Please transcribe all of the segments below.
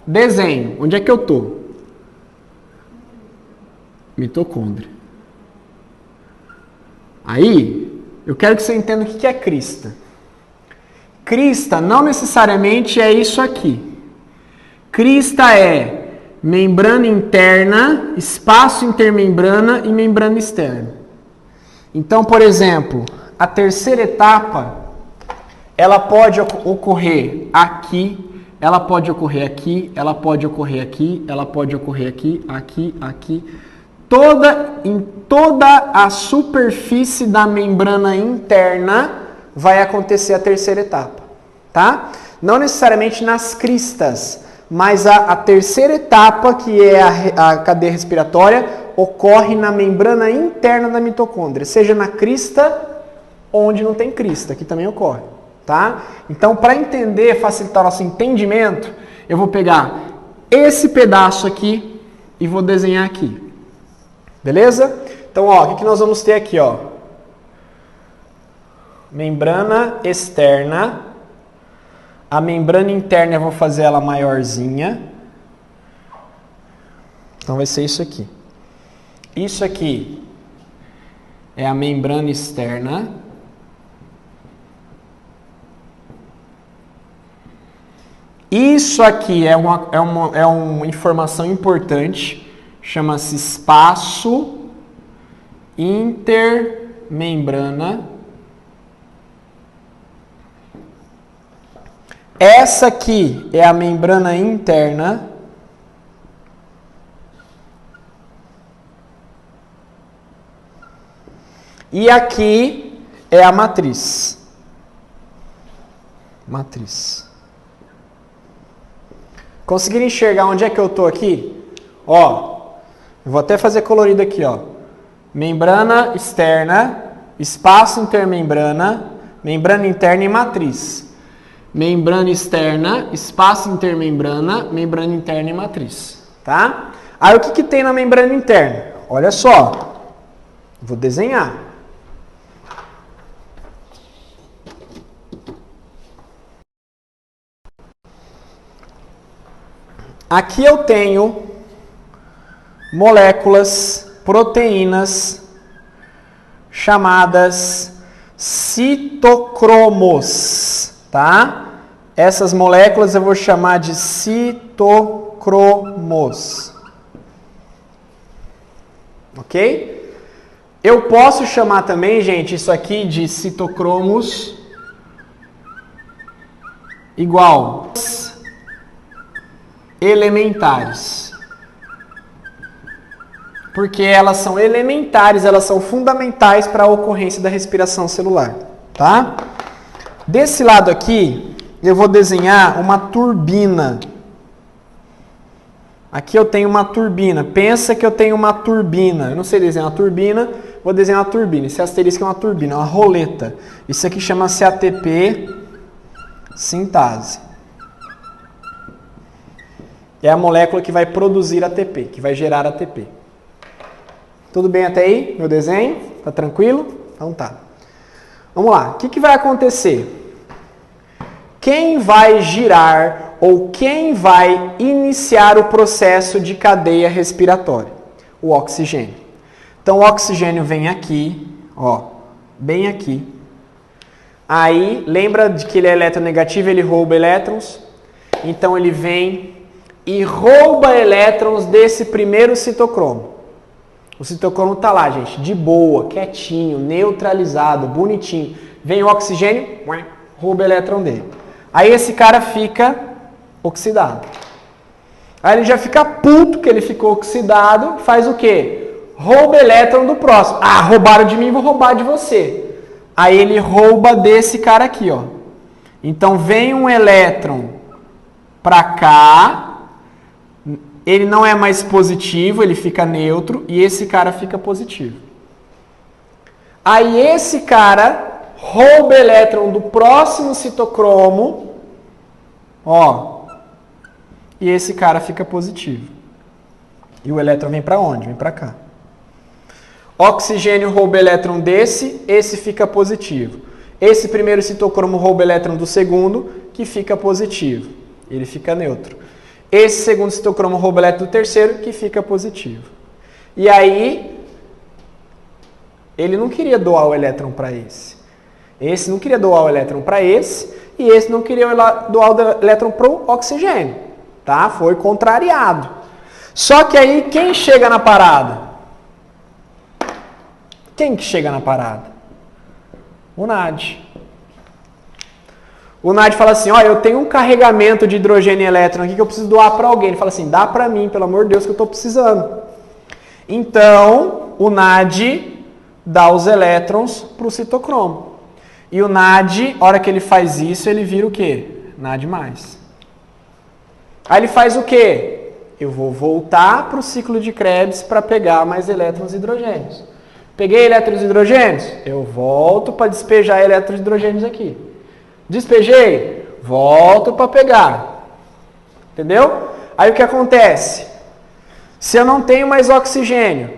Desenho. Onde é que eu tô? Mitocôndria. Aí, eu quero que você entenda o que é crista. Crista não necessariamente é isso aqui. Crista é membrana interna, espaço intermembrana e membrana externa. Então, por exemplo, a terceira etapa, ela pode ocorrer aqui, ela pode ocorrer aqui, ela pode ocorrer aqui, ela pode ocorrer aqui, aqui, aqui. Em toda a superfície da membrana interna vai acontecer a terceira etapa, tá? Não necessariamente nas cristas, mas a terceira etapa, que é a cadeia respiratória, ocorre na membrana interna da mitocôndria, seja na crista ou onde não tem crista, que também ocorre, tá? Então, para entender, facilitar o nosso entendimento, eu vou pegar esse pedaço aqui e vou desenhar aqui. Beleza? Então, ó, o que nós vamos ter aqui, ó? Membrana externa. A membrana interna eu vou fazer ela maiorzinha. Então vai ser isso aqui. Isso aqui é a membrana externa. Isso aqui é uma informação importante. Chama-se espaço intermembrana. Essa aqui é a membrana interna. E aqui é a matriz. Matriz. Conseguiram enxergar onde é que eu estou aqui? Ó. Eu vou até fazer colorido aqui, ó. Membrana externa, espaço intermembrana, membrana interna e matriz. Membrana externa, espaço intermembrana, membrana interna e matriz, tá? Aí o que tem na membrana interna? Olha só. Vou desenhar. Aqui eu tenho moléculas, proteínas, chamadas citocromos, tá? Essas moléculas eu vou chamar de citocromos. Ok? Eu posso chamar também, gente, isso aqui de citocromos igual elementares. Porque elas são elementares, elas são fundamentais para a ocorrência da respiração celular, tá? Desse lado aqui, eu vou desenhar uma turbina. Aqui eu tenho uma turbina. Pensa que eu tenho uma turbina. Eu não sei desenhar uma turbina, vou desenhar uma turbina. Esse asterisco é uma turbina, uma roleta. Isso aqui chama-se ATP sintase. É a molécula que vai produzir ATP, que vai gerar ATP. Tudo bem até aí? Meu desenho? Tá tranquilo? Então tá. Vamos lá. O que vai acontecer? Quem vai girar ou quem vai iniciar o processo de cadeia respiratória? O oxigênio. Então o oxigênio vem aqui, ó, bem aqui. Aí, lembra de que ele é eletronegativo, ele rouba elétrons. Então ele vem e rouba elétrons desse primeiro citocromo. O citocromo está lá, gente, de boa, quietinho, neutralizado, bonitinho. Vem o oxigênio, rouba o elétron dele. Aí esse cara fica oxidado. Aí ele já fica puto que ele ficou oxidado, faz o quê? Rouba elétron do próximo. Ah, roubaram de mim, vou roubar de você. Aí ele rouba desse cara aqui, ó. Então vem um elétron para cá. Ele não é mais positivo, ele fica neutro e esse cara fica positivo. Aí esse cara rouba elétron do próximo citocromo, ó, e esse cara fica positivo. E o elétron vem para onde? Vem para cá. Oxigênio rouba elétron desse, esse fica positivo. Esse primeiro citocromo rouba elétron do segundo, que fica positivo. Ele fica neutro. Esse segundo citocromo rouba o elétron do terceiro, que fica positivo. E aí, ele não queria doar o elétron para esse. Esse não queria doar o elétron para esse, e esse não queria doar o elétron para o oxigênio. Tá? Foi contrariado. Só que aí, quem chega na parada? Quem que chega na parada? O NAD. O NAD fala assim, ó, eu tenho um carregamento de hidrogênio e elétron aqui que eu preciso doar para alguém. Ele fala assim, dá para mim, pelo amor de Deus, que eu estou precisando. Então, o NAD dá os elétrons para o citocromo. E o NAD, a hora que ele faz isso, ele vira o quê? NAD+. Aí ele faz o quê? Eu vou voltar para o ciclo de Krebs para pegar mais elétrons e hidrogênios. Peguei elétrons e hidrogênios? Eu volto para despejar elétrons e hidrogênios aqui. Despejei? Volto para pegar. Entendeu? Aí o que acontece? Se eu não tenho mais oxigênio,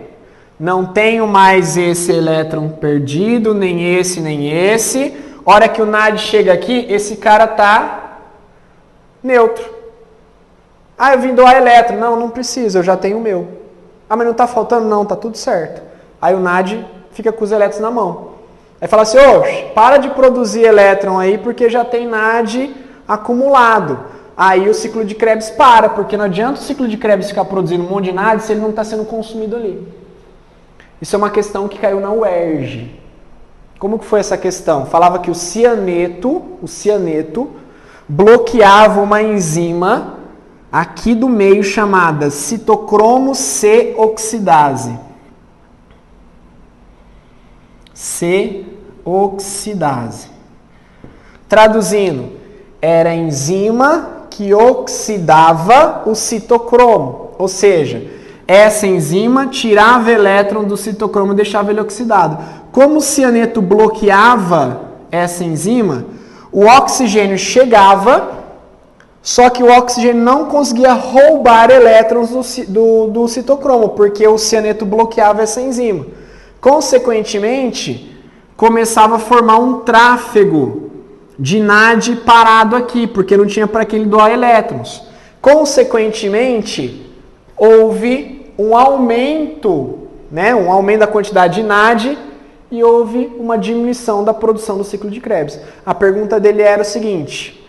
não tenho mais esse elétron perdido, nem esse, hora que o NAD chega aqui, esse cara tá neutro. Ah, eu vim doar elétron. Não precisa, eu já tenho o meu. Ah, mas não tá faltando? Não, tá tudo certo. Aí o NAD fica com os elétrons na mão. Aí fala assim, para de produzir elétron aí, porque já tem NAD acumulado. Aí o ciclo de Krebs para, porque não adianta o ciclo de Krebs ficar produzindo um monte de NAD se ele não está sendo consumido ali. Isso é uma questão que caiu na UERJ. Como que foi essa questão? Falava que o cianeto bloqueava uma enzima aqui do meio chamada citocromo C oxidase. C-oxidase. Traduzindo, era a enzima que oxidava o citocromo. Ou seja, essa enzima tirava elétron do citocromo e deixava ele oxidado. Como o cianeto bloqueava essa enzima, o oxigênio chegava, só que o oxigênio não conseguia roubar elétrons do citocromo, porque o cianeto bloqueava essa enzima. Consequentemente, começava a formar um tráfego de NAD parado aqui, porque não tinha para quem doar elétrons. Consequentemente, houve um aumento da quantidade de NAD e houve uma diminuição da produção do ciclo de Krebs. A pergunta dele era o seguinte,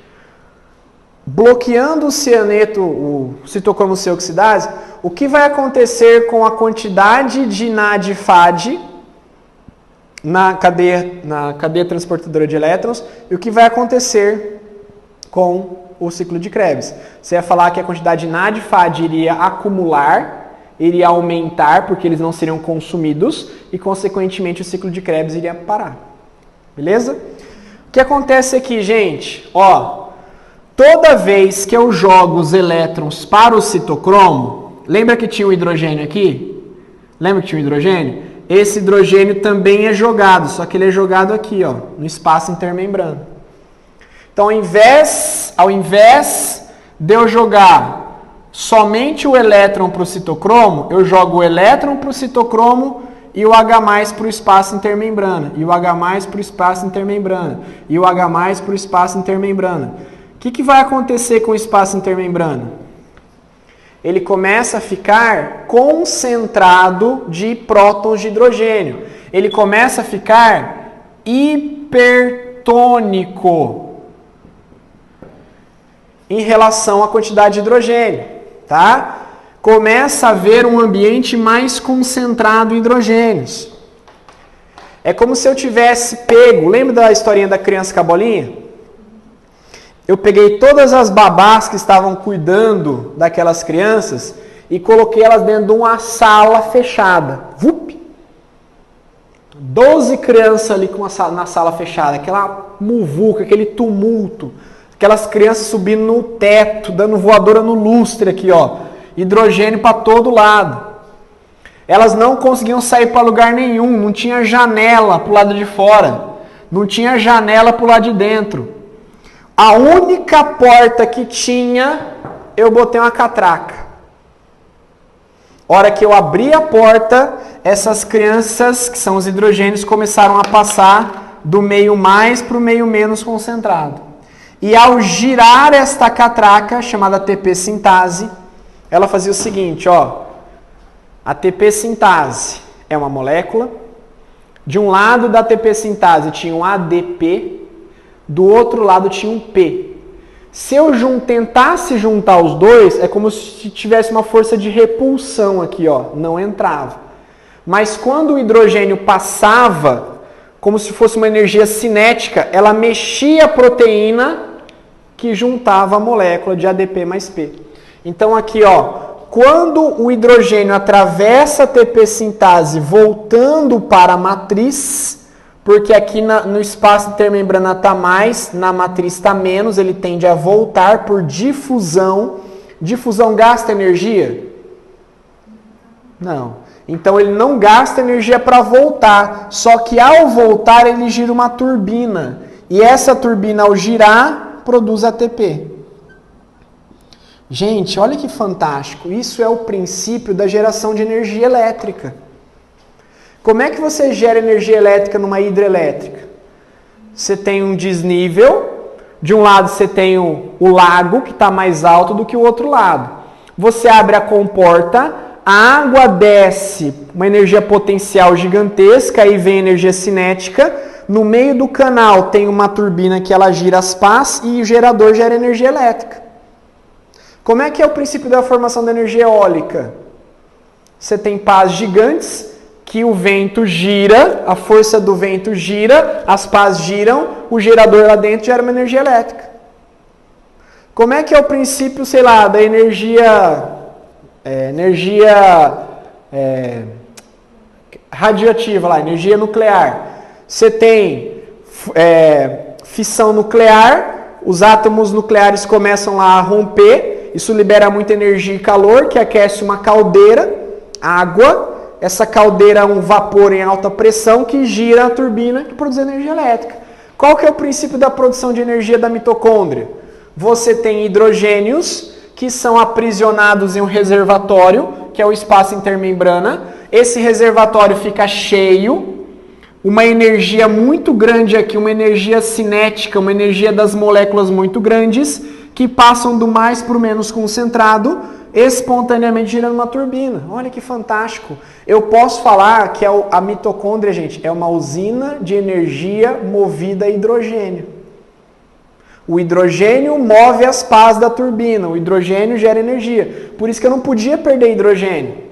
bloqueando o cianeto, o citocromo C oxidase, o que vai acontecer com a quantidade de NAD-FAD na cadeia transportadora de elétrons e o que vai acontecer com o ciclo de Krebs? Você ia falar que a quantidade de NAD-FAD iria acumular, iria aumentar porque eles não seriam consumidos e, consequentemente, o ciclo de Krebs iria parar. Beleza? O que acontece aqui, gente? Toda vez que eu jogo os elétrons para o citocromo, lembra que tinha um hidrogênio aqui? Lembra que tinha um hidrogênio? Esse hidrogênio também é jogado, só que ele é jogado aqui, no espaço intermembrano. Então, ao invés de eu jogar somente o elétron para o citocromo, eu jogo o elétron para o citocromo e o H+ para o espaço intermembrana, e o H+ para o espaço intermembrana, e o H+ para o espaço intermembrana. O que vai acontecer com o espaço intermembrana? Ele começa a ficar concentrado de prótons de hidrogênio. Ele começa a ficar hipertônico em relação à quantidade de hidrogênio, tá? Começa a haver um ambiente mais concentrado em hidrogênios. É como se eu tivesse pego, lembra da historinha da criança com a bolinha? Eu peguei todas as babás que estavam cuidando daquelas crianças e coloquei elas dentro de uma sala fechada. 12 crianças ali na sala fechada, aquela muvuca, aquele tumulto, aquelas crianças subindo no teto, dando voadora no lustre aqui, hidrogênio para todo lado. Elas não conseguiam sair para lugar nenhum, não tinha janela para o lado de fora, não tinha janela para o lado de dentro. A única porta que tinha, eu botei uma catraca. Hora que eu abri a porta, essas crianças, que são os hidrogênios, começaram a passar do meio mais para o meio menos concentrado. E ao girar esta catraca, chamada ATP sintase, ela fazia o seguinte, ó. A ATP sintase é uma molécula. De um lado da ATP sintase tinha um ADP, do outro lado tinha um P. Se eu tentasse juntar os dois, é como se tivesse uma força de repulsão aqui, ó, não entrava. Mas quando o hidrogênio passava, como se fosse uma energia cinética, ela mexia a proteína que juntava a molécula de ADP mais P. Então aqui, ó, quando o hidrogênio atravessa a ATP sintase voltando para a matriz, porque aqui no espaço intermembrana está mais, na matriz está menos, ele tende a voltar por difusão. Difusão gasta energia? Não. Então ele não gasta energia para voltar, só que ao voltar ele gira uma turbina. E essa turbina ao girar produz ATP. Gente, olha que fantástico. Isso é o princípio da geração de energia elétrica. Como é que você gera energia elétrica numa hidrelétrica? Você tem um desnível, de um lado você tem o lago, que está mais alto do que o outro lado. Você abre a comporta, a água desce, uma energia potencial gigantesca, aí vem energia cinética, no meio do canal tem uma turbina que ela gira as pás e o gerador gera energia elétrica. Como é que é o princípio da formação da energia eólica? Você tem pás gigantes, que o vento gira, a força do vento gira, as pás giram, o gerador lá dentro gera uma energia elétrica. Como é que é o princípio, sei lá, da energia radioativa lá, energia nuclear? Você tem fissão nuclear, os átomos nucleares começam lá a romper, isso libera muita energia e calor, que aquece uma caldeira, água. Essa caldeira é um vapor em alta pressão que gira a turbina que produz energia elétrica. Qual que é o princípio da produção de energia da mitocôndria? Você tem hidrogênios que são aprisionados em um reservatório, que é o espaço intermembrana. Esse reservatório fica cheio, uma energia muito grande aqui, uma energia cinética, uma energia das moléculas muito grandes, que passam do mais para o menos concentrado, espontaneamente girando uma turbina. Olha que fantástico. Eu posso falar que a mitocôndria, gente, é uma usina de energia movida a hidrogênio. O hidrogênio move as pás da turbina, o hidrogênio gera energia. Por isso que eu não podia perder hidrogênio.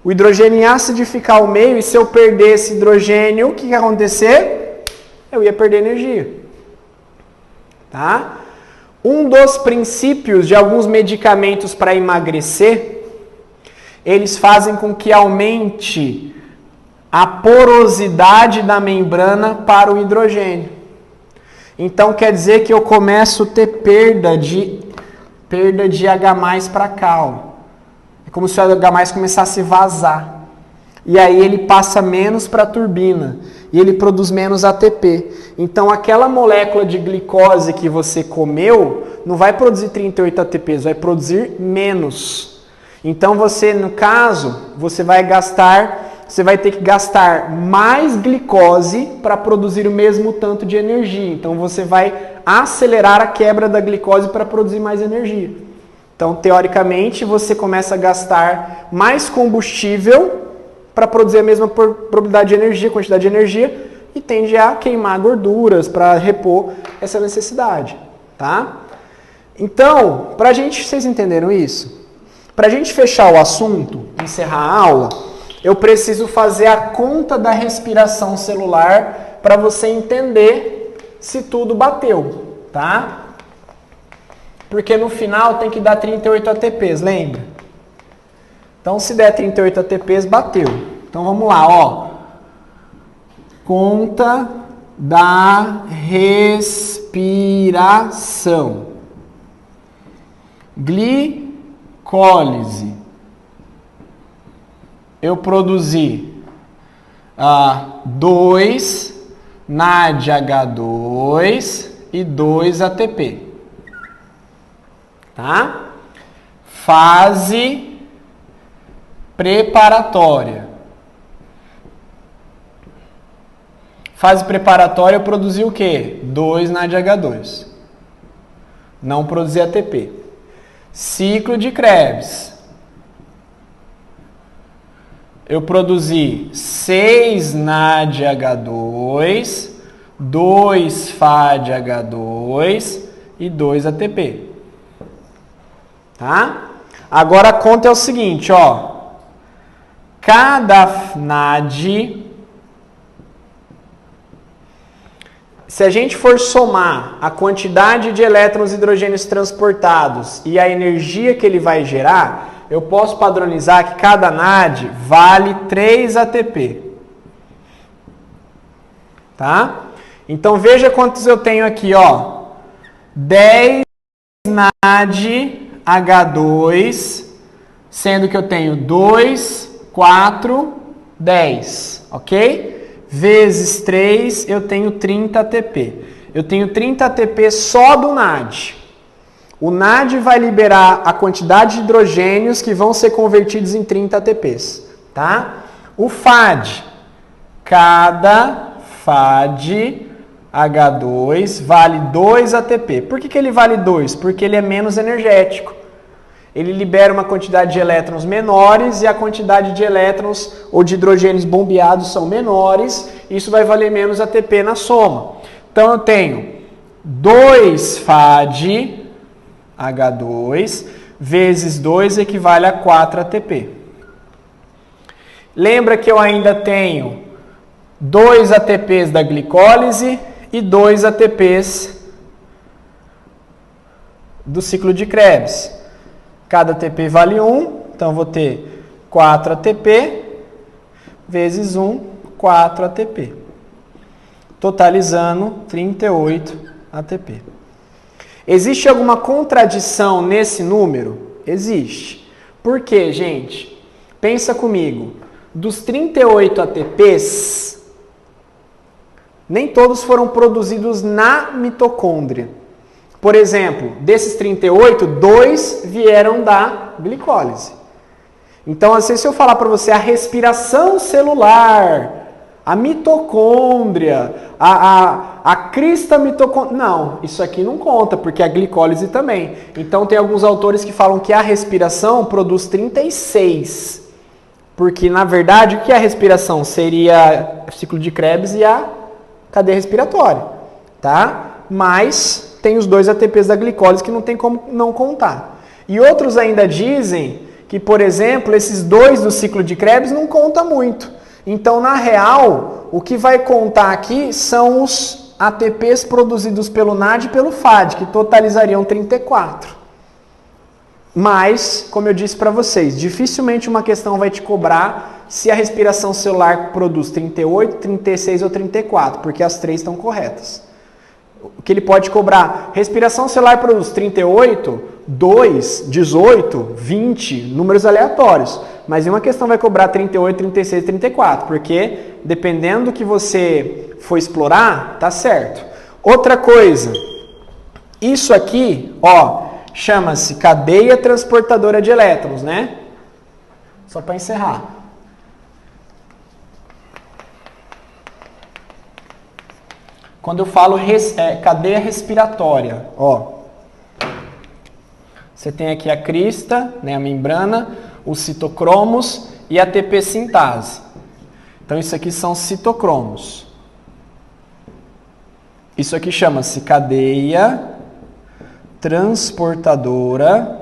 O hidrogênio ia acidificar o meio e se eu perdesse hidrogênio, o que ia acontecer? Eu ia perder energia. Tá? Um dos princípios de alguns medicamentos para emagrecer, eles fazem com que aumente a porosidade da membrana para o hidrogênio. Então quer dizer que eu começo a ter perda de H+ para cal. É como se o H+ começasse a vazar. E aí ele passa menos para a turbina. E ele produz menos ATP. Então aquela molécula de glicose que você comeu não vai produzir 38 ATPs, vai produzir menos. Então você, no caso, você vai ter que gastar mais glicose para produzir o mesmo tanto de energia. Então você vai acelerar a quebra da glicose para produzir mais energia. Então, teoricamente, você começa a gastar mais combustível para produzir a mesma probabilidade de energia, quantidade de energia, e tende a queimar gorduras para repor essa necessidade, tá? Então, vocês entenderam isso? Para a gente fechar o assunto, encerrar a aula, eu preciso fazer a conta da respiração celular para você entender se tudo bateu, tá? Porque no final tem que dar 38 ATPs, lembra? Então, se der 38 ATPs, bateu. Então, vamos lá, ó. Conta da respiração. Glicólise. Eu produzi 2 NADH2 e 2 ATP. Tá? Fase preparatória. Fase preparatória eu produzi o quê? 2 NADH2. não produzir ATP. Ciclo de Krebs. Eu produzi 6 NADH2, 2 FADH2 e 2 ATP. Tá? Agora a conta é o seguinte, ó. Cada NAD, se a gente for somar a quantidade de elétrons e hidrogênios transportados e a energia que ele vai gerar, eu posso padronizar que cada NAD vale 3 ATP. Tá? Então veja quantos eu tenho aqui, ó. 10 NADH2, sendo que eu tenho 2, 4, 10, ok? Vezes 3, eu tenho 30 ATP. Eu tenho 30 ATP só do NAD. O NAD vai liberar a quantidade de hidrogênios que vão ser convertidos em 30 ATPs, tá? O FAD, cada FAD H2 vale 2 ATP. Por que ele vale 2? Porque ele é menos energético. Ele libera uma quantidade de elétrons menores e a quantidade de elétrons ou de hidrogênios bombeados são menores. Isso vai valer menos ATP na soma. Então eu tenho 2 FAD H2 vezes 2 equivale a 4 ATP. Lembra que eu ainda tenho 2 ATPs da glicólise e 2 ATPs do ciclo de Krebs. Cada ATP vale 1, então vou ter 4 ATP vezes 1, 4 ATP. Totalizando 38 ATP. Existe alguma contradição nesse número? Existe. Por quê, gente? Pensa comigo. Dos 38 ATPs, nem todos foram produzidos na mitocôndria. Por exemplo, desses 38, 2 vieram da glicólise. Então, assim, se eu falar para você a respiração celular, a mitocôndria, a crista mitocôndria... Não, isso aqui não conta, porque a glicólise também. Então, tem alguns autores que falam que a respiração produz 36. Porque, na verdade, o que é a respiração? Seria o ciclo de Krebs e a cadeia respiratória, tá? Mas tem os 2 ATPs da glicólise que não tem como não contar. E outros ainda dizem que, por exemplo, esses 2 do ciclo de Krebs não conta muito. Então, na real, o que vai contar aqui são os ATPs produzidos pelo NAD e pelo FAD, que totalizariam 34. Mas, como eu disse para vocês, dificilmente uma questão vai te cobrar se a respiração celular produz 38, 36 ou 34, porque as 3 estão corretas. O que ele pode cobrar? Respiração celular produz 38, 2, 18, 20, números aleatórios. Mas em uma questão vai cobrar 38, 36, 34, porque dependendo do que você for explorar, tá certo. Outra coisa, isso aqui, ó, chama-se cadeia transportadora de elétrons, né? Só para encerrar. Quando eu falo cadeia respiratória, ó, você tem aqui a crista, né, a membrana, os citocromos e a ATP sintase. Então isso aqui são citocromos. Isso aqui chama-se cadeia transportadora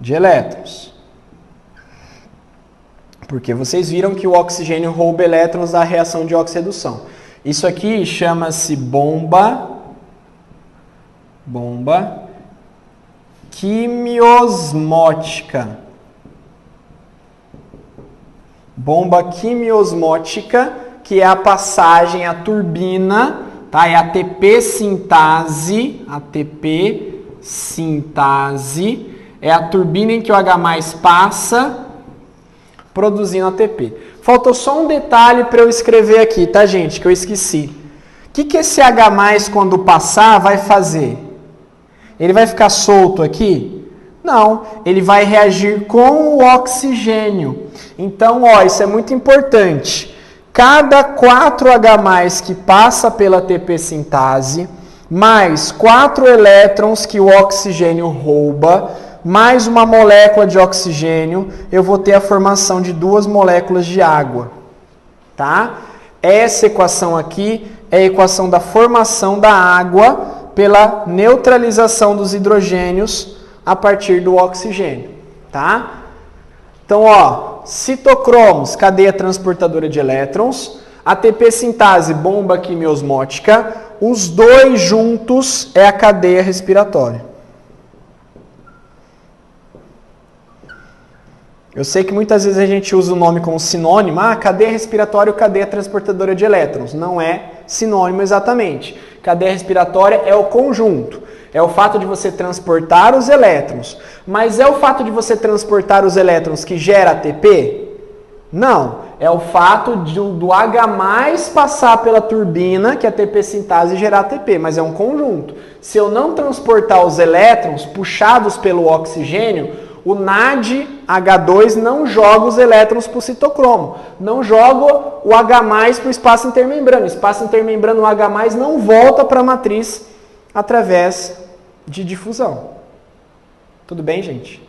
de elétrons. Porque vocês viram que o oxigênio rouba elétrons da reação de oxirredução. Isso aqui chama-se bomba quimiosmótica. Bomba quimiosmótica, que é a passagem, a turbina, tá? É a ATP sintase, é a turbina em que o H+ passa produzindo ATP. Faltou só um detalhe para eu escrever aqui, tá, gente? Que eu esqueci. O que esse H+, quando passar, vai fazer? Ele vai ficar solto aqui? Não, ele vai reagir com o oxigênio. Então, ó, isso é muito importante. Cada 4H+, que passa pela ATP sintase, mais 4 elétrons que o oxigênio rouba, mais uma molécula de oxigênio, eu vou ter a formação de 2 moléculas de água. Tá? Essa equação aqui é a equação da formação da água pela neutralização dos hidrogênios a partir do oxigênio. Tá? Então, ó, citocromos, cadeia transportadora de elétrons, ATP sintase, bomba quimiosmótica, os dois juntos é a cadeia respiratória. Eu sei que muitas vezes a gente usa o nome como sinônimo, cadeia respiratória ou cadeia transportadora de elétrons. Não é sinônimo exatamente. Cadeia respiratória é o conjunto. É o fato de você transportar os elétrons. Mas é o fato de você transportar os elétrons que gera ATP? Não. É o fato do H+ passar pela turbina, que é a ATP sintase, e gerar ATP. Mas é um conjunto. Se eu não transportar os elétrons puxados pelo oxigênio, o NADH2 não joga os elétrons para o citocromo. Não joga o H+ para o espaço intermembrano. O espaço intermembrano, o H+ não volta para a matriz através de difusão. Tudo bem, gente?